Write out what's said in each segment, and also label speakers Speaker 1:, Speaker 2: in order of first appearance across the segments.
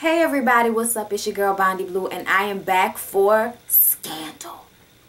Speaker 1: Hey everybody, what's up? It's your girl Bondi Blue and I am back for Scandal.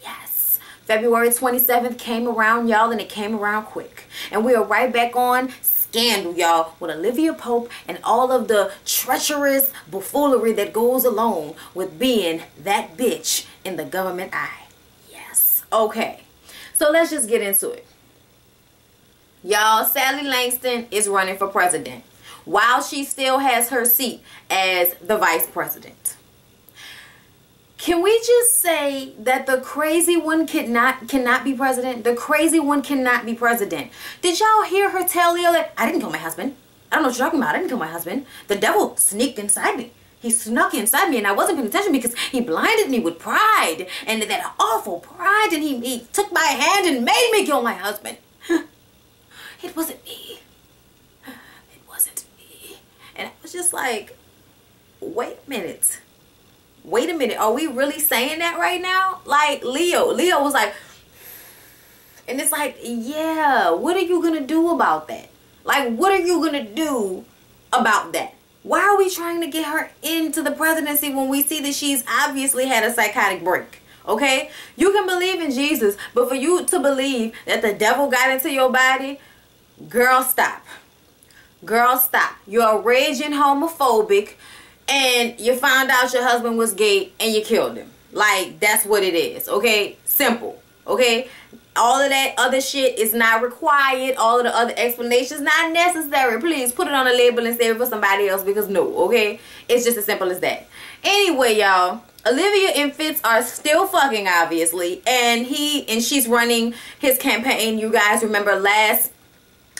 Speaker 1: Yes. February 27th came around, y'all, and it came around quick. And we are right back on Scandal, y'all, with Olivia Pope and all of the treacherous buffoonery that goes along with being that bitch in the government eye. Yes. Okay. So let's just get into it. Y'all, Sally Langston is running for president while she still has her seat as the vice president. Can we just say that the crazy one cannot be president? The crazy one cannot be president. Did y'all hear her tell Leo that I didn't kill my husband? I don't know what you're talking about. I didn't kill my husband. The devil sneaked inside me. He snuck inside me and I wasn't paying attention because he blinded me with pride and that awful pride, and he took my hand and made me kill my husband. It wasn't me. It wasn't me. And I was just like, wait a minute. Wait a minute. Are we really saying that right now? Like Leo was like, and it's like, yeah, what are you going to do about that? Like, what are you going to do about that? Why are we trying to get her into the presidency when we see that she's obviously had a psychotic break? Okay? You can believe in Jesus, but for you to believe that the devil got into your body, girl, stop. Girl, stop. You're raging homophobic and you found out your husband was gay and you killed him. Like, that's what it is. Okay? Simple. Okay? All of that other shit is not required. All of the other explanations not necessary. Please put it on a label and save it for somebody else, because no, okay? It's just as simple as that. Anyway, y'all, Olivia and Fitz are still fucking, obviously, and she's running his campaign. You guys remember last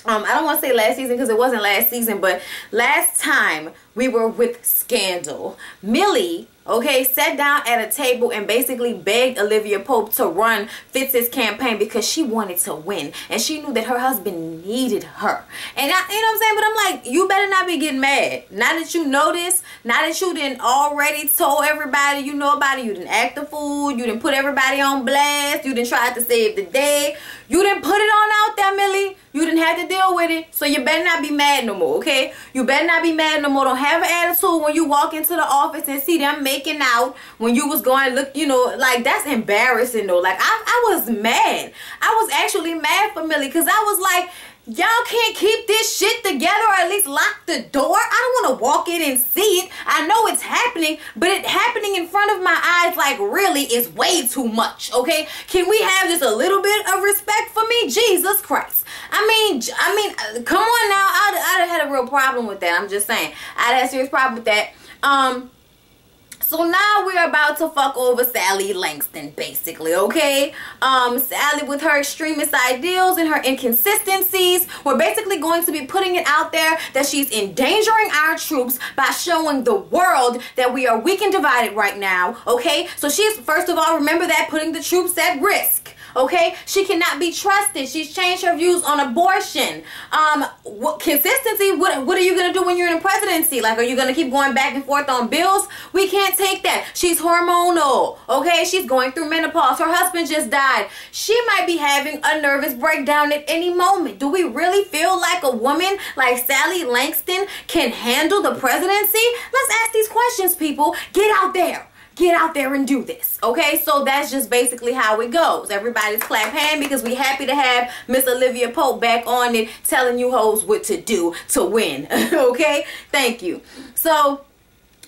Speaker 1: I don't want to say last season because it wasn't last season, but last time we were with Scandal, Millie, okay, sat down at a table and basically begged Olivia Pope to run Fitz's campaign because she wanted to win. And she knew that her husband needed her. And you know what I'm saying? But I'm like, you better not be getting mad. Now that you know this, now that you didn't already told everybody you know about it, you didn't act a fool, you didn't put everybody on blast, you didn't try to save the day, you didn't put it on out there, Millie. You didn't have to deal with it. So you better not be mad no more, okay? You better not be mad no more. Don't have an attitude when you walk into the office and see them making out when you was going, look, you know, like, that's embarrassing though. Like, I was mad. I was actually mad for Millie because I was like, y'all can't keep this shit together, or at least lock the door. I don't want to walk in and see it. I know it's happening, but it happening in front of my eyes, like, really is way too much, okay? Can we have just a little bit of respect for me? Jesus Christ. I mean, come on now. I'd have had a real problem with that. I'm just saying. I'd have a serious problem with that. So now we're about to fuck over Sally Langston, basically, okay? Sally, with her extremist ideals and her inconsistencies, we're basically going to be putting it out there that she's endangering our troops by showing the world that we are weak and divided right now, okay? So she's, first of all, remember that, putting the troops at risk. Okay, she cannot be trusted. She's changed her views on abortion. Consistency, what are you going to do when you're in a presidency? Like, are you going to keep going back and forth on bills? We can't take that. She's hormonal. Okay, she's going through menopause. Her husband just died. She might be having a nervous breakdown at any moment. Do we really feel like a woman like Sally Langston can handle the presidency? Let's ask these questions, people. Get out there. Get out there and do this, okay? So that's just basically how it goes. Everybody's clap hand because we happy to have Miss Olivia Pope back on it, telling you hoes what to do to win, okay? Thank you. So,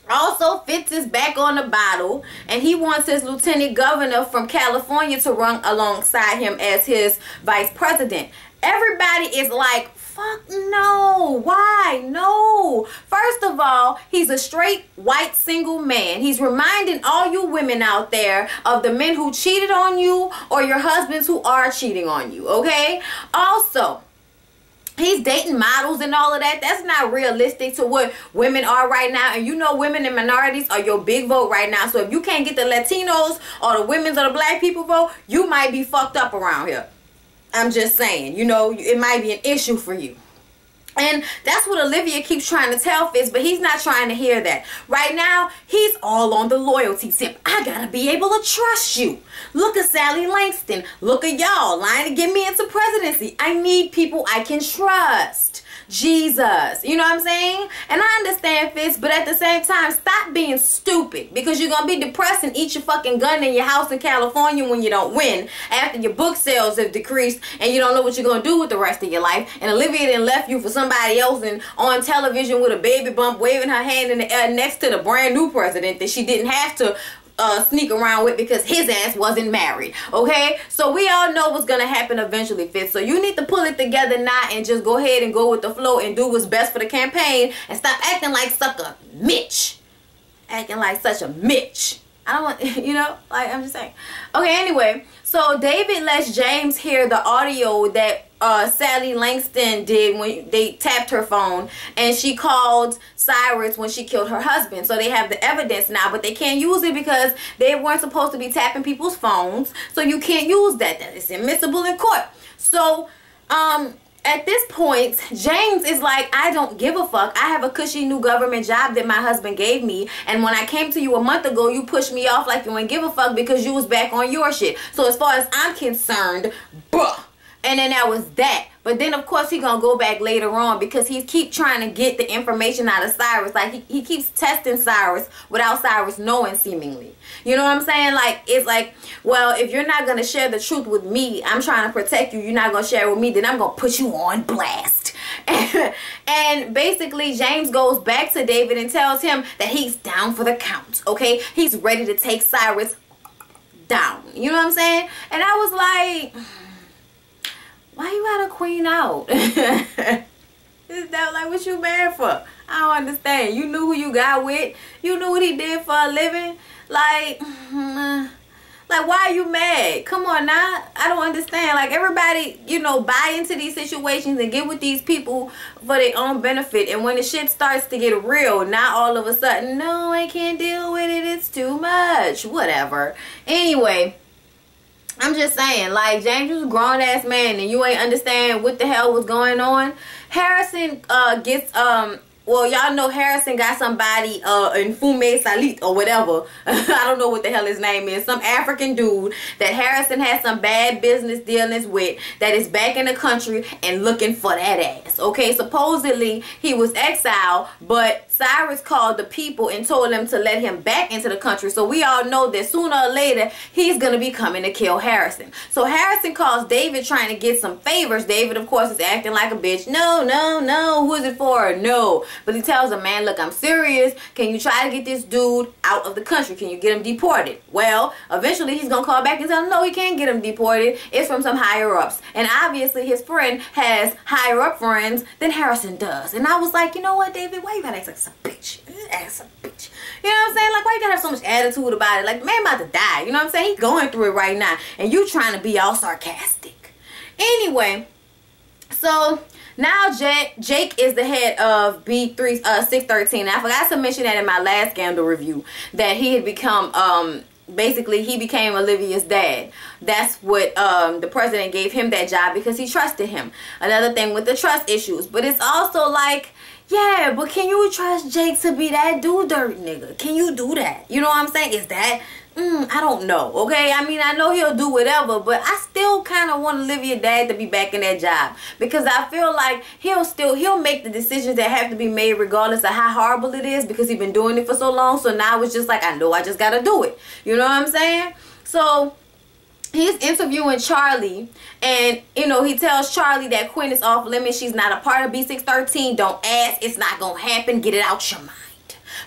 Speaker 1: also, Fitz is back on the bottle, and he wants his lieutenant governor from California to run alongside him as his vice president. Everybody is like, fuck no. Why? No. First of all, he's a straight white single man. He's reminding all you women out there of the men who cheated on you or your husbands who are cheating on you, okay? Also, he's dating models and all of that. That's not realistic to what women are right now. And you know women and minorities are your big vote right now. So if you can't get the Latinos or the women's or the black people vote, you might be fucked up around here. I'm just saying, you know, it might be an issue for you. And that's what Olivia keeps trying to tell Fitz, but he's not trying to hear that. Right now, he's all on the loyalty tip. I gotta be able to trust you. Look at Sally Langston. Look at y'all lying to get me into presidency. I need people I can trust. Jesus. You know what I'm saying? And I understand, Fitz, but at the same time, stop being stupid, because you're going to be depressed and eat your fucking gun in your house in California when you don't win, after your book sales have decreased and you don't know what you're going to do with the rest of your life. And Olivia then left you for somebody else and on television with a baby bump waving her hand in the air next to the brand new president that she didn't have to sneak around with because his ass wasn't married. Okay, so we all know what's gonna happen eventually, Fitz. So you need to pull it together now and just go ahead and go with the flow and do what's best for the campaign, and stop acting like sucker Mitch. Acting like such a Mitch. I don't want, you know, like, I'm just saying. Okay, anyway, so David lets James hear the audio that Sally Langston did when they tapped her phone, and she called Cyrus when she killed her husband. So they have the evidence now, but they can't use it because they weren't supposed to be tapping people's phones. So you can't use that. That is admissible in court. So at this point, James is like, I don't give a fuck. I have a cushy new government job that my husband gave me. And when I came to you a month ago, you pushed me off like you ain't give a fuck because you was back on your shit. So as far as I'm concerned, bruh. And then that was that. But then, of course, he gonna go back later on because he keep trying to get the information out of Cyrus. Like, he keeps testing Cyrus without Cyrus knowing, seemingly. You know what I'm saying? Like, it's like, well, if you're not gonna share the truth with me, I'm trying to protect you, you're not gonna share it with me, then I'm gonna put you on blast. And basically, James goes back to David and tells him that he's down for the count, okay? He's ready to take Cyrus down. You know what I'm saying? And I was like, why you got a queen out? Is that like what you mad for? I don't understand. You knew who you got with. You knew what he did for a living. Like why are you mad? Come on now. I don't understand. Like, everybody, you know, buy into these situations and get with these people for their own benefit. And when the shit starts to get real, now all of a sudden, no, I can't deal with it. It's too much. Whatever. Anyway, I'm just saying, like, James was a grown-ass man and you ain't understand what the hell was going on. Harrison gets, well, y'all know Harrison got somebody in Fume Salit or whatever. I don't know what the hell his name is. Some African dude that Harrison had some bad business dealings with that is back in the country and looking for that ass. Okay, supposedly he was exiled, but Cyrus called the people and told them to let him back into the country. So we all know that sooner or later he's going to be coming to kill Harrison. So Harrison calls David trying to get some favors. David, of course, is acting like a bitch. No, no, no. Who is it for? No. But he tells him, man, look, I'm serious. Can you try to get this dude out of the country? Can you get him deported? Well, eventually he's going to call back and tell him, no, he can't get him deported. It's from some higher ups. And obviously his friend has higher up friends than Harrison does. And I was like, you know what, David? Why you got to act like a bitch? Ass a bitch. You know what I'm saying? Like, why you gotta have so much attitude about it? Like, the man about to die. You know what I'm saying? He's going through it right now. And you trying to be all sarcastic. Anyway, so now Jake is the head of B3 613. I forgot to mention that in my last scandal review, that he had become basically he became Olivia's dad. That's what the president gave him that job because he trusted him. Another thing with the trust issues. But it's also like, yeah, but can you trust Jake to be that dirt nigga? Can you do that? You know what I'm saying? Is that, I don't know, okay? I mean, I know he'll do whatever, but I still kind of want Olivia's dad to be back in that job. Because I feel like he'll make the decisions that have to be made regardless of how horrible it is, because he's been doing it for so long. So now it's just like, I know I just got to do it. You know what I'm saying? So he's interviewing Charlie, and, you know, he tells Charlie that Quinn is off limits. She's not a part of B613. Don't ask. It's not going to happen. Get it out your mind.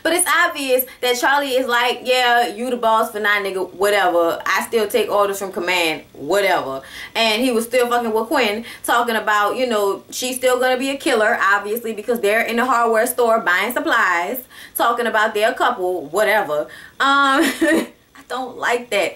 Speaker 1: But it's obvious that Charlie is like, yeah, you the boss for now, nigga, whatever. I still take orders from command, whatever. And he was still fucking with Quinn, talking about, you know, she's still going to be a killer, obviously, because they're in the hardware store buying supplies, talking about their couple, whatever. I don't like that.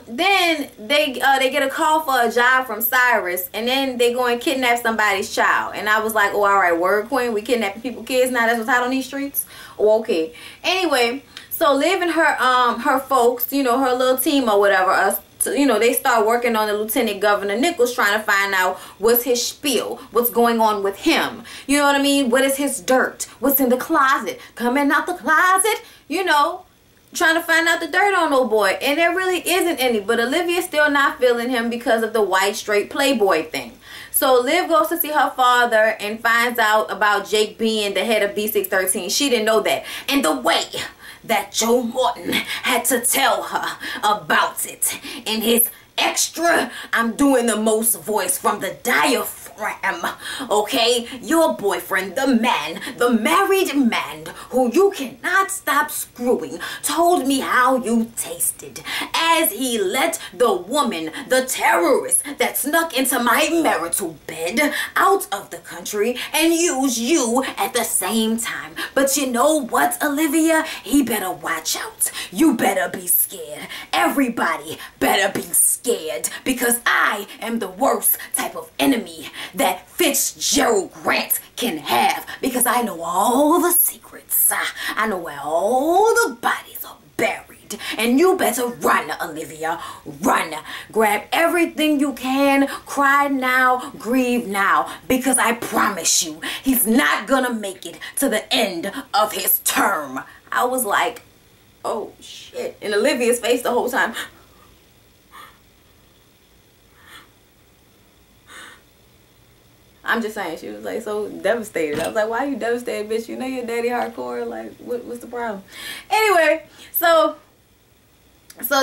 Speaker 1: Then they get a call for a job from Cyrus, and then they go and kidnap somebody's child. And I was like, oh, all right, word, Queen, we kidnapping people kids now? That's what's hot on these streets? Oh, okay. Anyway, so Liv and her folks, you know, her little team or whatever, you know, they start working on the Lieutenant Governor Nichols, trying to find out what's his spiel, what's going on with him. You know what I mean? What is his dirt? What's in the closet? Coming out the closet, you know, trying to find out the dirt on old boy. And there really isn't any, but Olivia's still not feeling him because of the white straight playboy thing. So Liv goes to see her father and finds out about Jake being the head of B613. She didn't know that. And the way that Joe Morton had to tell her about it in his extra, I'm doing the most voice from the diaphragm, okay? Your boyfriend, the man, the married man who you cannot stop screwing, told me how you tasted as he let the woman, the terrorist that snuck into my marital bed, out of the country and used you at the same time. But you know what, Olivia? He better watch out. You better be scared. Everybody better be scared, because I am the worst type of enemy that Fitzgerald Grant can have, because I know all the secrets. I know where all the bodies are buried. And you better run, Olivia. Run. Grab everything you can. Cry now. Grieve now. Because I promise you, he's not gonna make it to the end of his term. I was like, oh shit. And Olivia's face the whole time. I'm just saying, she was like so devastated. I was like, why are you devastated, bitch? You know your daddy hardcore. Like, what's the problem? Anyway, so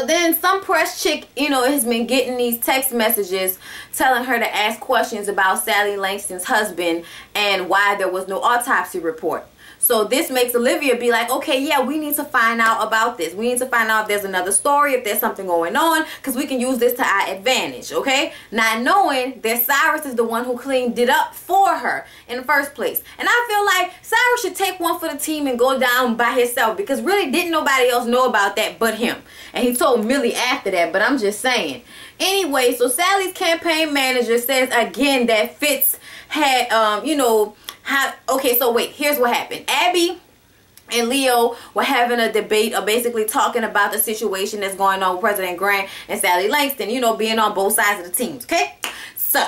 Speaker 1: then some press chick, you know, has been getting these text messages telling her to ask questions about Sally Langston's husband and why there was no autopsy report. So this makes Olivia be like, okay, yeah, we need to find out about this. We need to find out if there's another story, if there's something going on, because we can use this to our advantage, okay? Not knowing that Cyrus is the one who cleaned it up for her in the first place. And I feel like Cyrus should take one for the team and go down by himself, because really didn't nobody else know about that but him. And he told Millie after that, but I'm just saying. Anyway, so Sally's campaign manager says again that Fitz had, you know, okay, so wait, here's what happened. Abby and Leo were having a debate, or basically talking about the situation that's going on with President Grant and Sally Langston, you know, being on both sides of the teams, okay? So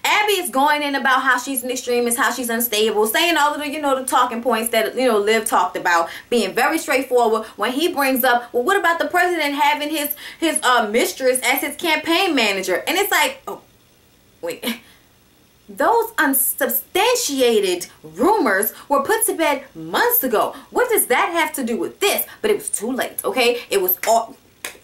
Speaker 1: Abby is going in about how she's an extremist, how she's unstable, saying all of the, you know, the talking points that, you know, Liv talked about, being very straightforward when he brings up, well, what about the president having his mistress as his campaign manager? And it's like, oh, wait. Those unsubstantiated rumors were put to bed months ago. What does that have to do with this? But it was too late, okay? It was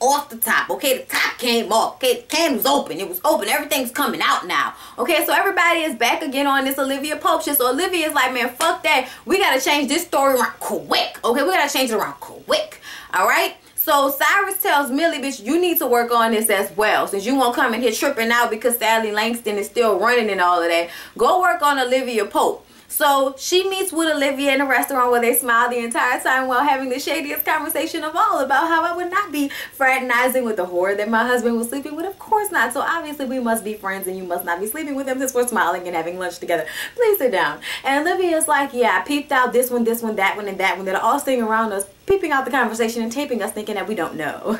Speaker 1: off the top, okay? The top came off, okay? The can was open. It was open. Everything's coming out now, okay? So everybody is back again on this Olivia Pope shit. So Olivia is like, man, fuck that. We got to change this story around quick, okay? We got to change it around quick, all right? So Cyrus tells Millie, bitch, you need to work on this as well. Since you won't come in here tripping out because Sally Langston is still running and all of that. Go work on Olivia Pope. So she meets with Olivia in a restaurant where they smile the entire time while having the shadiest conversation of all about how I would not be fraternizing with the whore that my husband was sleeping with. Of course not. So obviously we must be friends and you must not be sleeping with him since we're smiling and having lunch together. Please sit down. And Olivia's like, yeah, I peeped out this one, that one, and that one that are all sitting around us, peeping out the conversation and taping us thinking that we don't know.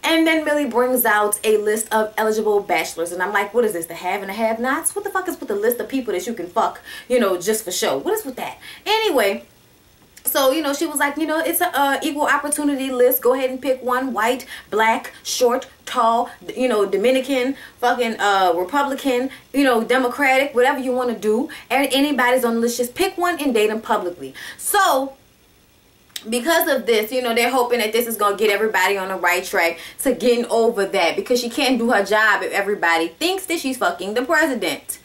Speaker 1: And then Millie brings out a list of eligible bachelors. And I'm like, what is this? The have and the have-nots? What the fuck is with the list of people that you can fuck, you know, just for show? What is with that? Anyway, so, you know, she was like, you know, it's a equal opportunity list. Go ahead and pick one. White, black, short, tall, you know, Dominican, fucking Republican, you know, Democratic, whatever you want to do. Anybody's on the list. Just pick one and date them publicly. So because of this, you know, they're hoping that this is going to get everybody on the right track to getting over that, because she can't do her job if everybody thinks that she's fucking the president.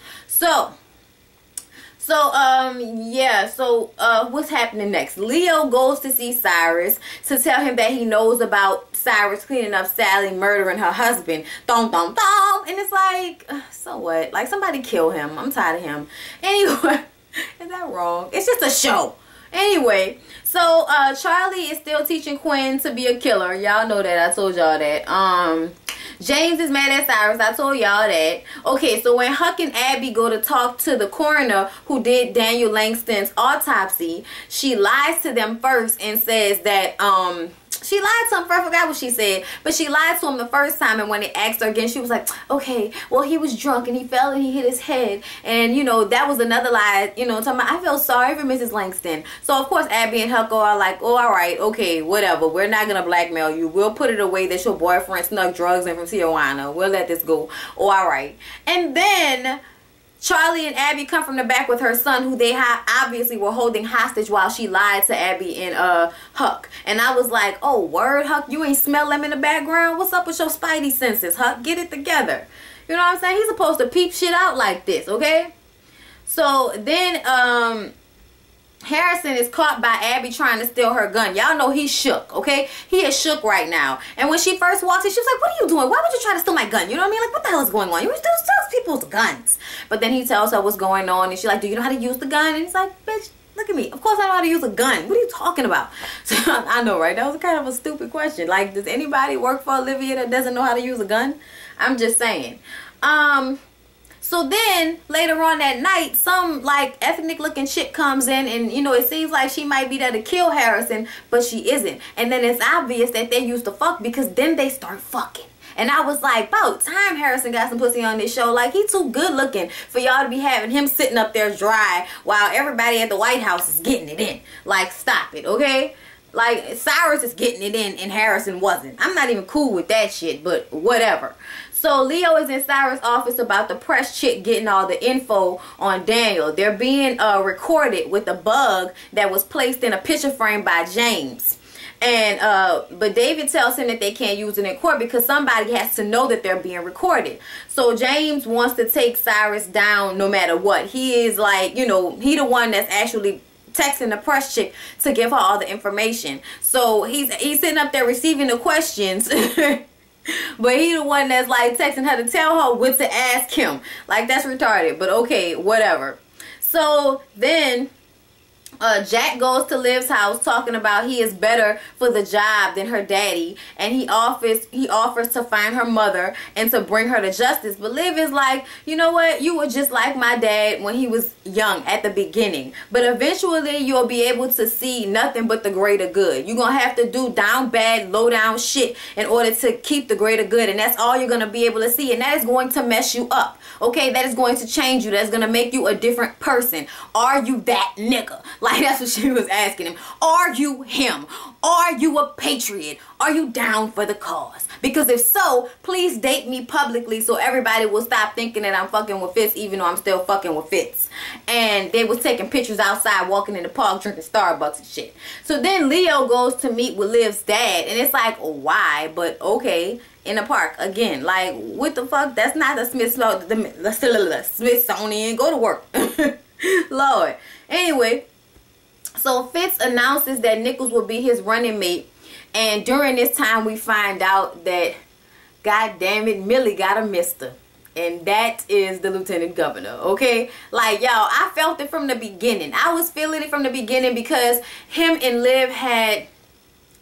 Speaker 1: Yeah, so what's happening next? Leo goes to see Cyrus to tell him that he knows about Cyrus cleaning up Sally murdering her husband. Thom, thom, thom. And it's like, so what? Like, somebody kill him. I'm tired of him. Anyway, is that wrong? It's just a show. Anyway, so Charlie is still teaching Quinn to be a killer. Y'all know that. I told y'all that. James is mad at Cyrus. I told y'all that. Okay, so when Huck and Abby go to talk to the coroner who did Daniel Langston's autopsy, she lies to them first and says that she lied to him. I forgot what she said, but she lied to him the first time, and when they asked her again, she was like, okay, well, he was drunk and he fell and he hit his head, and you know, that was another lie, you know, talking about, I feel sorry for Mrs. Langston. So of course Abby and Hucko are like, oh, all right, okay, whatever, we're not gonna blackmail you, we'll put it away that your boyfriend snuck drugs in from Tijuana, we'll let this go. Oh, all right. And then Charlie and Abby come from the back with her son, who they obviously were holding hostage while she lied to Abby and Huck. And I was like, oh, word, Huck, you ain't smell them in the background? What's up with your spidey senses, Huck? Get it together. You know what I'm saying? He's supposed to peep shit out like this, okay? So then Harrison is caught by Abby trying to steal her gun. Y'all know he's shook, okay? He is shook right now. And when she first walked in, she was like, what are you doing? Why would you try to steal my gun? You know what I mean? Like, what the hell is going on? You steal people's guns. But then he tells her what's going on, and she's like, do you know how to use the gun? And he's like, bitch, look at me. Of course I know how to use a gun. What are you talking about? So I know, right? That was kind of a stupid question. Like, does anybody work for Olivia that doesn't know how to use a gun? I'm just saying. So then later on that night, some like ethnic looking chick comes in, and you know, it seems like she might be there to kill Harrison, but she isn't. And then it's obvious that they used to fuck, because then they start fucking. And I was like, about time Harrison got some pussy on this show. Like, he too good looking for y'all to be having him sitting up there dry while everybody at the White House is getting it in. Like, stop it, okay? Like, Cyrus is getting it in and Harrison wasn't. I'm not even cool with that shit, but whatever. So Leo is in Cyrus' office about the press chick getting all the info on Daniel. They're being recorded with a bug that was placed in a picture frame by James. And but David tells him that they can't use it in court because somebody has to know that they're being recorded. So James wants to take Cyrus down no matter what. He is like, you know, he the one that's actually texting the press chick to give her all the information. So he's sitting up there receiving the questions. But he the one that's like texting her to tell her what to ask him. Like, that's retarded. But okay, whatever. So then Jack goes to Liv's house talking about he is better for the job than her daddy, and he offers to find her mother and to bring her to justice. But Liv is like, you know what, you were just like my dad when he was young at the beginning, but eventually you'll be able to see nothing but the greater good. You're gonna have to do down bad, low down shit in order to keep the greater good, and that's all you're gonna be able to see, and that is going to mess you up. Okay, that is going to change you. That's gonna make you a different person. Are you that nigga? Like, that's what she was asking him. Are you him? Are you a patriot? Are you down for the cause? Because if so, please date me publicly so everybody will stop thinking that I'm fucking with Fitz, even though I'm still fucking with Fitz. And they was taking pictures outside, walking in the park, drinking Starbucks and shit. So then Leo goes to meet with Liv's dad, and it's like, why? But okay, in the park again. Like, what the fuck? That's not the Smithsonian. Go to work. Lord. Anyway, so Fitz announces that Nichols will be his running mate, and during this time we find out that, god damn it, Millie got a mister, and that is the lieutenant governor. Okay, like, y'all, I felt it from the beginning. I was feeling it from the beginning because him and Liv had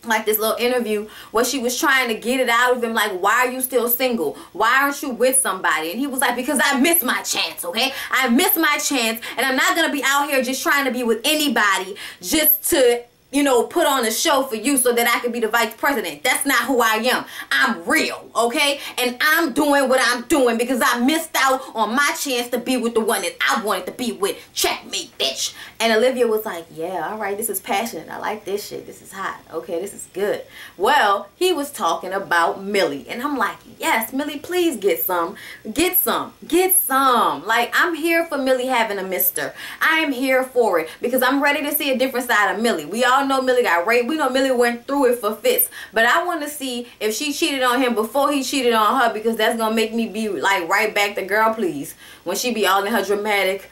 Speaker 1: like this little interview where she was trying to get it out of him, like, why are you still single? Why aren't you with somebody? And he was like, because I missed my chance, okay? I missed my chance, and I'm not gonna be out here just trying to be with anybody just to, you know, put on a show for you so that I can be the vice president. That's not who I am. I'm real, okay? And I'm doing what I'm doing because I missed out on my chance to be with the one that I wanted to be with. Check me, bitch. And Olivia was like, yeah, all right, this is passionate. I like this shit. This is hot. Okay, this is good. Well, he was talking about Millie. And I'm like, yes, Millie, please get some. Get some. Get some. Like, I'm here for Millie having a mister. I am here for it because I'm ready to see a different side of Millie. We all know Millie got raped. We know Millie went through it for Fitz. But I want to see if she cheated on him before he cheated on her, because that's going to make me be like right back to girl please when she be all in her dramatic,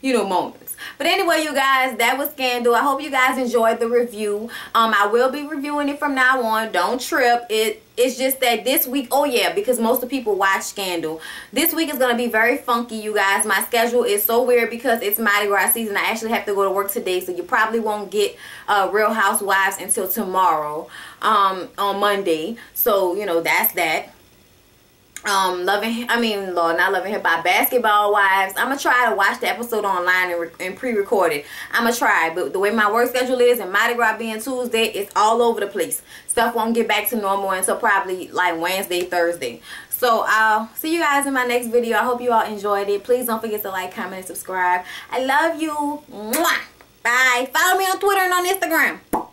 Speaker 1: you know, moments. But anyway, you guys, that was Scandal. I hope you guys enjoyed the review. I will be reviewing it from now on. Don't trip. It's just that this week, oh yeah, because most of the people watch Scandal. This week is going to be very funky, you guys. My schedule is so weird because it's Mardi Gras season. I actually have to go to work today, so you probably won't get Real Housewives until tomorrow, on Monday. So, you know, that's that. Not Loving Hip Hop, Basketball Wives. I'm gonna try to watch the episode online and pre-record it. I'm gonna try, but the way my work schedule is and Mardi Gras being Tuesday, it's all over the place. Stuff won't get back to normal until probably like Wednesday, Thursday. So I'll see you guys in my next video. I hope you all enjoyed it. Please don't forget to like, comment, and subscribe. I love you. Mwah. Bye. Follow me on Twitter and on Instagram.